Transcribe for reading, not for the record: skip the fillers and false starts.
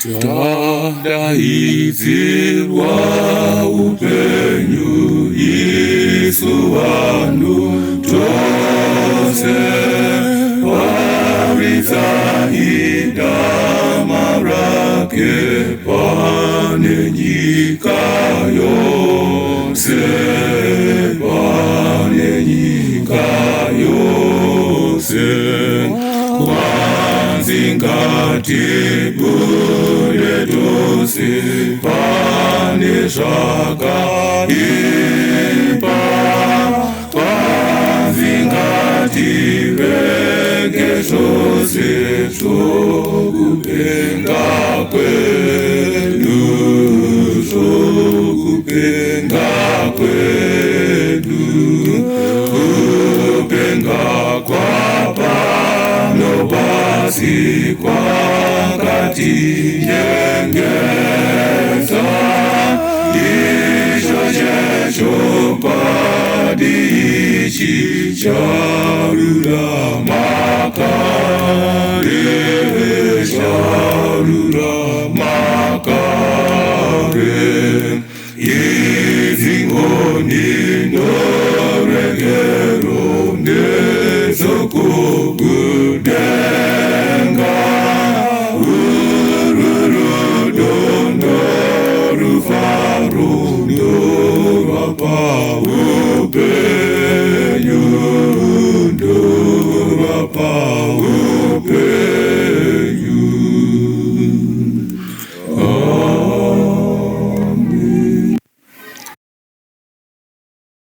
Tadaidzirwa upenyu Yesu wanu tose waridza idama rake pane nyika yose, pane nyika yose. Kwanzingati bude tose pane zvakaipa, kwanzingati rege zvose zvokupenga kwedu, zvokupenga kwedu, kupenga kwapano basi kwakatinyengedza, icho chechokwadi ichi charurama kare, charurama kare. Idzi ngoni noregero